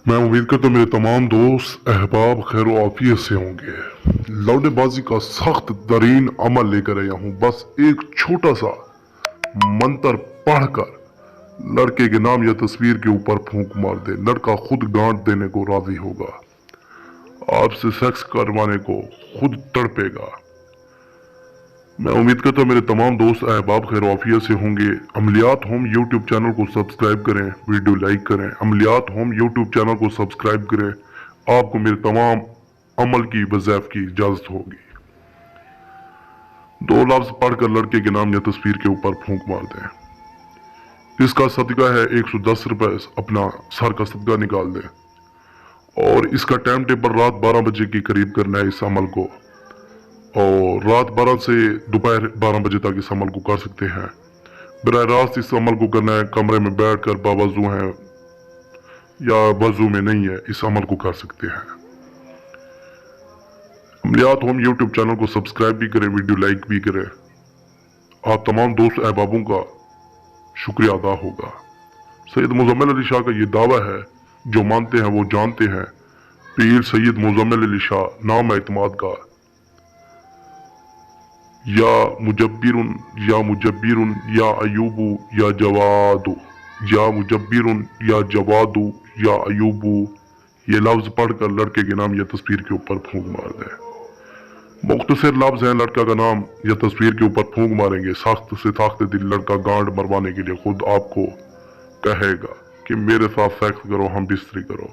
मैं उम्मीद करता हूँ मेरे तमाम दोस्त अहबाब खैर आफियत से होंगे। लौंडेबाजी का सख्त तरीन अमल लेकर आया हूँ। बस एक छोटा सा मंत्र पढ़कर लड़के के नाम या तस्वीर के ऊपर फूंक मार दे, लड़का खुद गांठ देने को राजी होगा, आपसे सेक्स करवाने को खुद तड़पेगा। मैं उम्मीद करता हूँ मेरे तमाम दोस्त अहबाब खैर आफियत से होंगे। अमलियात होम यूट्यूब चैनल को सब्सक्राइब करें, वीडियो लाइक करें। अमलियात होम यूट्यूब चैनल को सब्सक्राइब करें, आपको मेरे तमाम अमल की वज़ाइफ की इजाज़त होगी। 2 लफ्ज़ पढ़कर लड़के के नाम या तस्वीर के ऊपर फूंक मार दें। इसका सदका है 110 रुपए, अपना सर का सदका निकाल दें। और इसका टाइम टेबल रात 12 बजे के करीब करना है इस अमल को, और रात 12 से दोपहर 12 बजे तक इस अमल को कर सकते हैं। बराह रास्त इस अमल को करना है कमरे में बैठकर, बावजू हैं या वजू में नहीं है, इस अमल को कर सकते हैं। अमलियात होम यूट्यूब चैनल को सब्सक्राइब भी करें, वीडियो लाइक भी करें। आप तमाम दोस्त अहबाबों का शुक्रिया अदा होगा। सैयद मुजम्मिल अली शाह का ये दावा है, जो मानते हैं वो जानते हैं। पीर सैयद मुजम्मिल अली शाह नाम एतमाद का। या मुजब्बिरुन या मुजब्बिरुन या अयूबू या जवादू, या मुजब्बिरुन या जवादू या अयूबू, ये लफ्ज़ पढ़कर लड़के के नाम या तस्वीर के ऊपर फूंक मार दें। मुख्तसर लफ्ज़ हैं, लड़का का नाम या तस्वीर के ऊपर फूंक मारेंगे, सख्त से सख्त दिल लड़का गांड मरवाने के लिए खुद आपको कहेगा कि मेरे साथ सेक्स करो, हम बिस्तरी करो।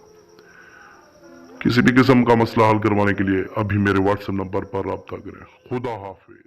किसी भी किस्म का मसला हल करवाने के लिए अभी मेरे व्हाट्सएप नंबर पर रब्ता करें। खुदा हाफिज।